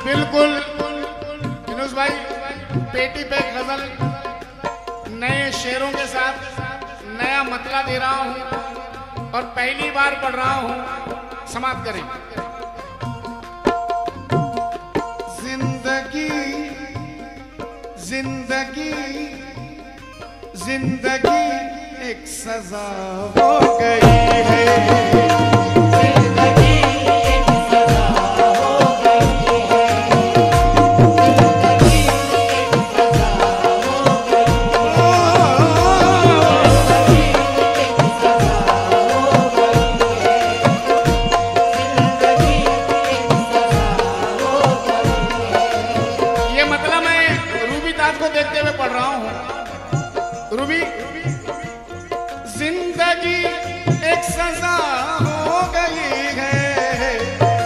बिल्कुल यूनुस भाई, पेटी पे गजल नए शेरों के साथ नया मतला दे रहा हूं और पहली बार पढ़ रहा हूं। समाप्त करें। जिंदगी जिंदगी जिंदगी एक सजा हो गई है। रूबी, जिंदगी एक सजा हो गई है।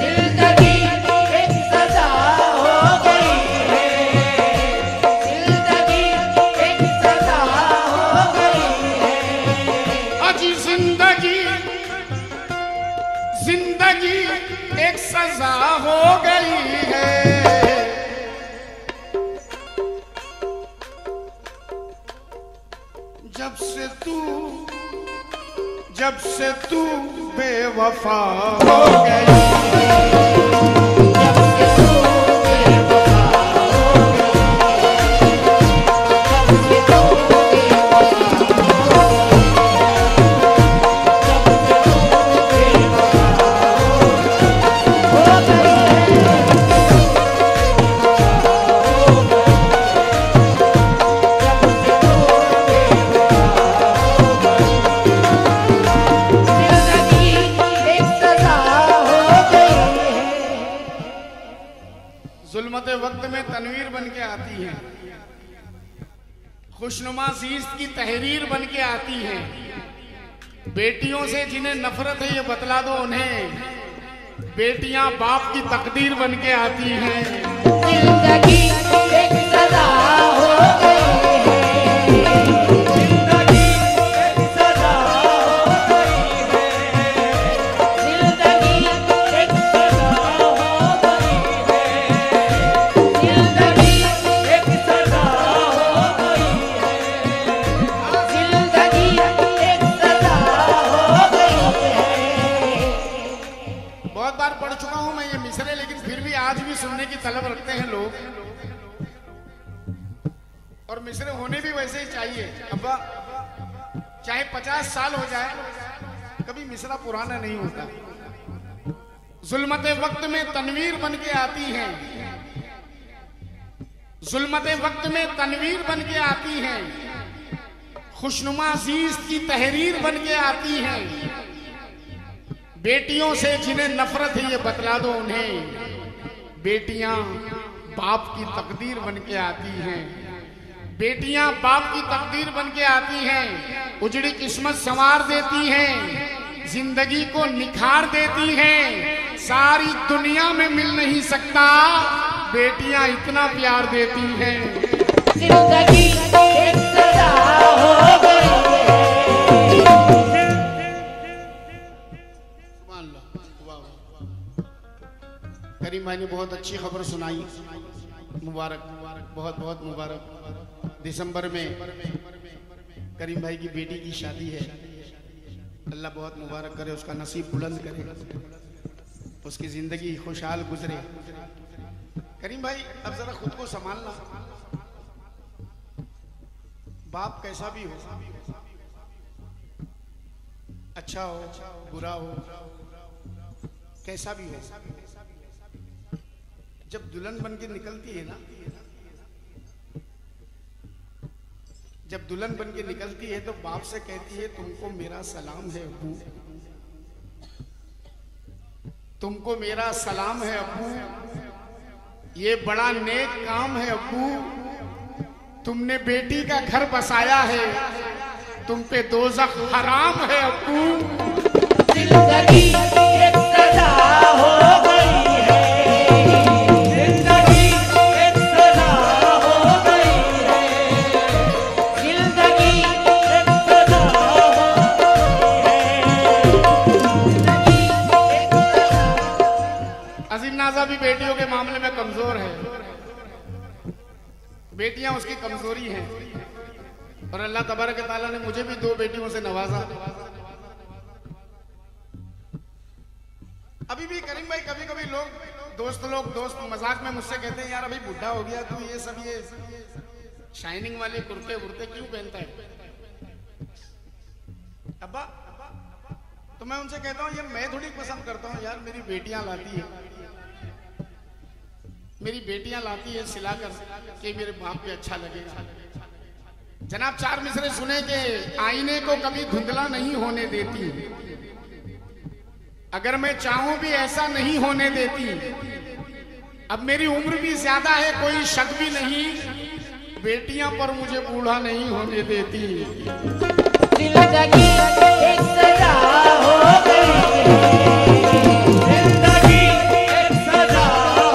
जिंदगी एक सजा हो गई है। जिंदगी एक सजा हो गई है। अजी जिंदगी जिंदगी एक सजा हो गई है। जब से तू बेवफा हो गई, जुल्मत वक्त में तनवीर बन के आती है, खुशनुमा ज़ीस्त की तहरीर बन के आती है। बेटियों से जिन्हें नफरत है ये बतला दो उन्हें, बेटियां बाप की तकदीर बन के आती हैं। जिंदगी एक सजा हो गई है। सुनने की तलब रखते हैं लोग, और मिसरे होने भी वैसे ही चाहिए। अब्बा चाहे 50 साल हो जाए, कभी मिसरा पुराना नहीं होता। जुल्मत वक्त में तनवीर बन के आती हैं, जुल्मत वक्त में तनवीर बन के आती हैं, खुशनुमा ज़ीस्त की तहरीर बन के आती हैं। बेटियों से जिन्हें नफरत है ये बतला दो उन्हें, बेटियां बाप की तकदीर बन के आती हैं। बेटियां बाप की तकदीर बन के आती हैं, उजड़ी किस्मत संवार देती हैं, जिंदगी को निखार देती हैं। सारी दुनिया में मिल नहीं सकता, बेटियां इतना प्यार देती हैं। जिंदगी एक सजा हो गई है। करीम भाई ने बहुत अच्छी खबर सुनाई, मुबारक, बहुत बहुत मुबारक। दिसंबर में करीम भाई की बेटी की शादी है, अल्लाह बहुत मुबारक करे, उसका नसीब बुलंद करे, उसकी जिंदगी खुशहाल गुजरे। करीम भाई अब जरा खुद को संभालना, बाप कैसा भी हो, अच्छा हो बुरा हो, कैसा भी हो, जब दुल्हन बन के निकलती है ना, जब दुल्हन बन के निकलती है तो बाप से कहती है तुमको मेरा सलाम है अब्बू, तुमको मेरा सलाम है अब्बू, ये बड़ा नेक काम है अब्बू, तुमने बेटी का घर बसाया है, तुम पे दोज़ख हराम है अब्बू। जिंदगी एक सजा हो गई है। जिंदगी एक सजा हो गई है। जिंदगी एक सजा हो बेटियां उसकी कमजोरी हैं और अल्लाह तबारक व तआला ने मुझे भी 2 बेटियों से नवाजा। अभी भी करीम भाई कभी कभी दोस्त मजाक में मुझसे कहते हैं, यार अभी बुढ़ा हो गया तू ये सब ये शाइनिंग वाले कुर्ते वुर्ते क्यों पहनता है अब्बा? तो मैं उनसे कहता हूँ, ये मैं थोड़ी पसंद करता हूँ यार, मेरी बेटियां लाती है सिलाकर कि मेरे बाप पे अच्छा लगेगा। जनाब 4 मिसरे सुने के आईने को कभी धुंधला नहीं होने देती, अगर मैं चाहूं भी ऐसा नहीं होने देती। अब मेरी उम्र भी ज्यादा है, कोई शक भी नहीं, बेटियां पर मुझे बूढ़ा नहीं होने देती। जिंदगी एक सजा हो गई है, जिंदगी एक सजा हो।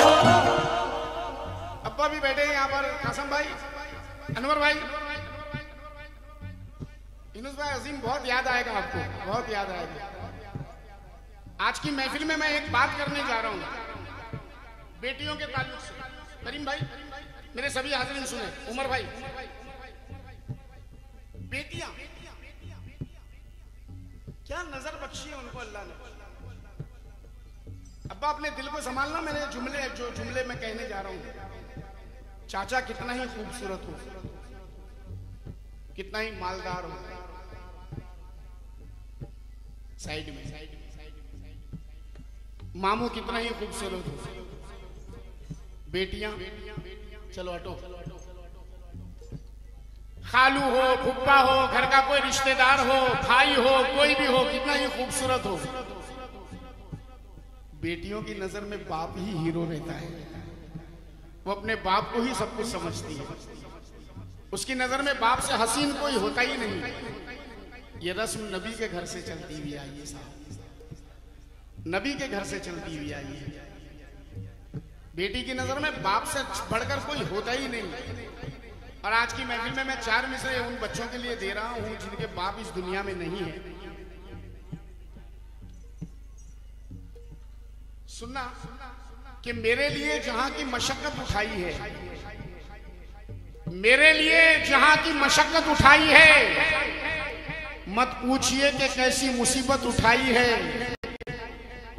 अब्बा भी बैठे हैं यहाँ पर, कासम भाई, अनवर भाई, यूनुस भाई, अजीम, बहुत याद आएगा आपको, बहुत याद आएगा। आज की महफिल में मैं एक बात करने जा रहा हूं बेटियों के ताल्लुक से। करीम भाई, मेरे सभी हाज़िरीन सुने, उमर भाई, बेटियां क्या नजर बख्शी है उनको अल्लाह ने। अब्बा अपने दिल को संभालना, मेरे जुमले में कहने जा रहा हूं। चाचा कितना ही खूबसूरत हो, कितना ही मालदार हो, साइड में मामू कितना ही खूबसूरत हो, बेटियां चलो हटो, खालू हो, फुप्पा हो, घर का कोई रिश्तेदार हो, भाई हो, कोई भी हो, कितना ही खूबसूरत हो, बेटियों की नजर में बाप ही हीरो रहता है। वो अपने बाप को ही सब कुछ समझती है, उसकी नजर में बाप से हसीन कोई होता ही नहीं। ये रस्म नबी के घर से चलती हुई आई है साहब, नबी के घर से चलती हुई आई है। बेटी की नजर में बाप से बढ़कर कोई होता ही नहीं। और आज की महफिल में मैं 4 मिसरे उन बच्चों के लिए दे रहा हूं जिनके बाप इस दुनिया में नहीं है। सुनना कि मेरे लिए जहां की मशक्कत उठाई है, मेरे लिए जहां की मशक्कत उठाई है, मत पूछिए कि कैसी मुसीबत उठाई है।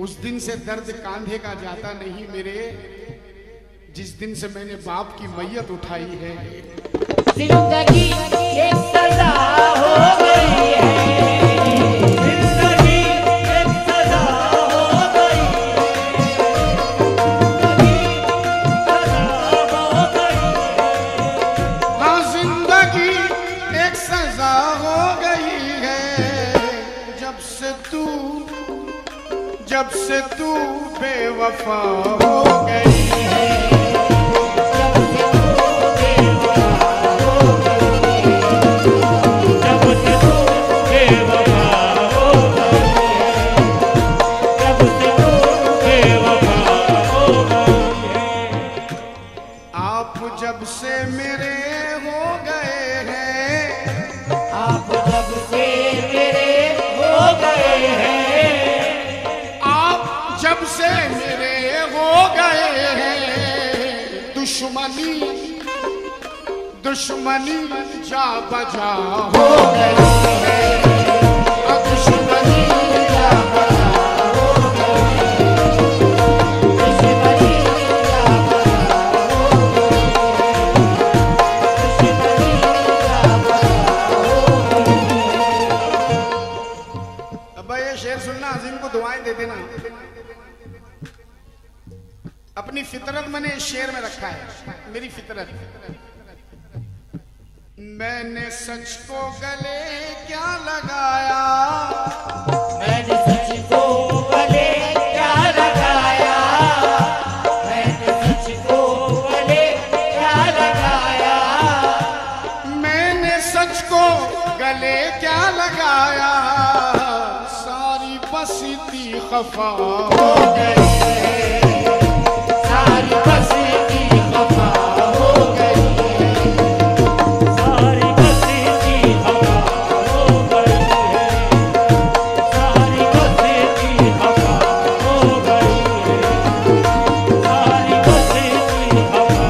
उस दिन से दर्द कांधे का जाता नहीं मेरे, जिस दिन से मैंने बाप की मैयत उठाई है। जिंदगी एक सजा हो गई है, जिंदगी एक सजा हो गई है, हाँ जिंदगी एक सजा हो गई है, जब से तू बेवफा हो गई है। जब से मेरे हो गए हैं, आप जब से मेरे हो गए हैं, आप जब से मेरे हो गए हैं, दुश्मनी जा बजा हो गई है, दुश्मनी जा बजा हो गई है, दुश्मनी जा बजा हो गई है, दुश्मनी जा बजा हो गई है। अब ये शेर सुनना, अजीम को दुआएं दे देना। अपनी फितरत मैंने इस शेर में रखा है, मेरी फितरत। मैंने सच को गले क्या लगाया, मैंने सच को गले क्या लगाया, मैंने सच को गले क्या लगाया, मैंने सच को गले क्या लगाया, सारी बस्ती खफा हो गई है, सारी बस्ती खफा हो गई है, सारी बस्ती खफा हो गई है, सारी बस्ती खफा हो गई है, सारी बस्ती खफा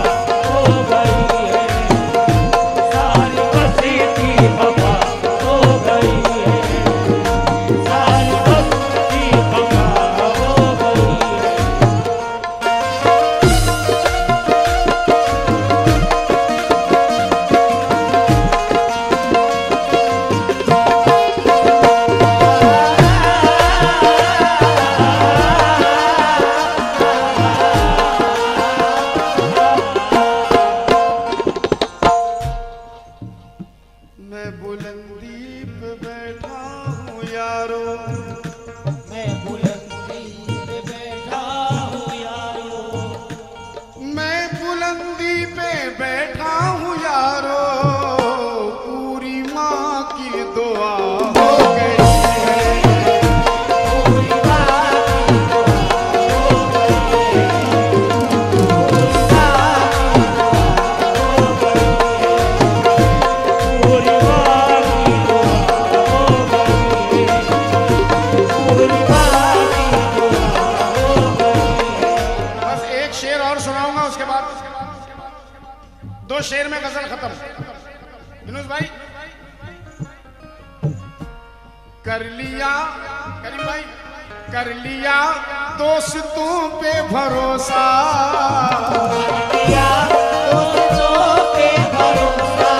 हो गई है। यारो, मैं बुलंदी पे बैठा हूँ यारो, मैं बुलंदी पे बैठा हूँ यारो, पूरी माँ की दुआ हो गई है, पूरी माँ की दुआ हो गई है, पूरी माँ की दुआ हो गई है, पूरी माँ की दुआ हो गई है। बस एक शेर और सुनाऊंगा, उसके बाद 2 शेर में गजल खत्म। विनोद भाई, कर लिया करीम भाई, कर लिया दोस्तों पे भरोसा, दिया दोस्तों पे भरोसा,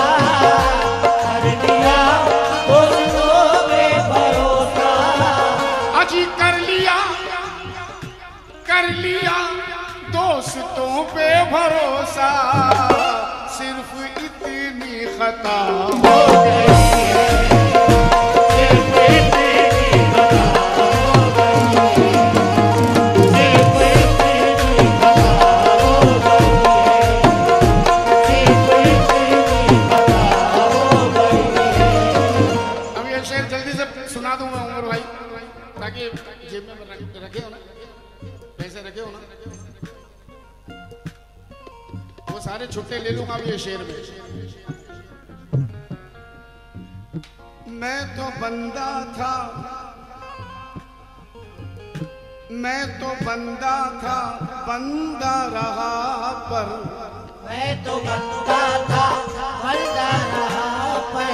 कर दिया दोस्तों पे भरोसा, अजी कर लिया दोस्तों पे भरोसा, सिर्फ इतनी खता हो गई है, सिर्फ इतनी खता हो गई है, सिर्फ इतनी खता हो गई है, सिर्फ इतनी खता हो गई है। अब ये शेर जल्दी से सुना दूंगा उमर भाई, ताकि जेब में रखे हो ना, पैसे रखे हो ना, वो सारे छुट्टे ले लूंगा अब ये शेर में। मैं तो बंदा था, मैं तो बंदा था, बंदा रहा पर, मैं तो बंदा था, बंदा रहा पर,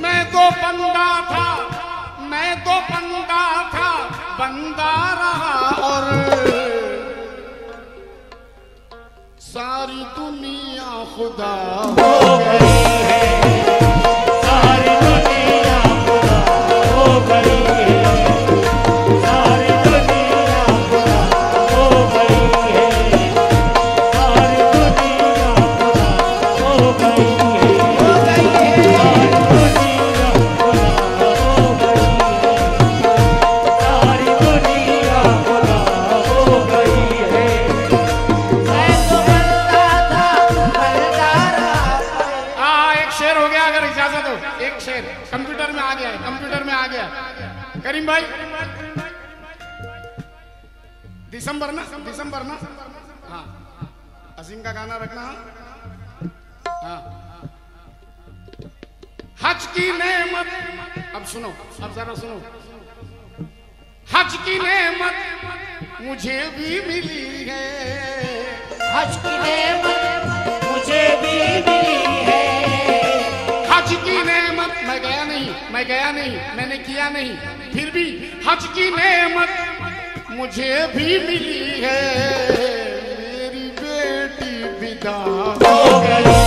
मैं तो बंदा था, मैं तो बंदा था, बंदा रहा और सारी दुनिया खुदा हो गई है, सारी दुनिया खुदा हो गई है, सारी दुनिया खुदा हो गई है, सारी दुनिया खुदा हो गई है, सारी दुनिया खुदा हो गई है, सारी दुनिया खुदा हो गई है। मैं तो बंदा था, बंदा रहा पर, एक शेर हो गया, अगर इजाजत हो, एक शेर कंप्यूटर में आ गया है, कंप्यूटर में आ गया। करीम भाई, दिसंबर ना, दिसंबर ना, हाँ, असीम का गाना रखना, हाँ, हज की नेमत, अब सुनो, अब जरा सुनो, हज की नेमत मुझे भी मिली है, हज की नेमत मुझे भी मिली है, हज की नेमत, मैं गया नहीं, मैंने किया नहीं, फिर भी हज की नेमत मुझे भी मिली है, मेरी बेटी विदा हो गई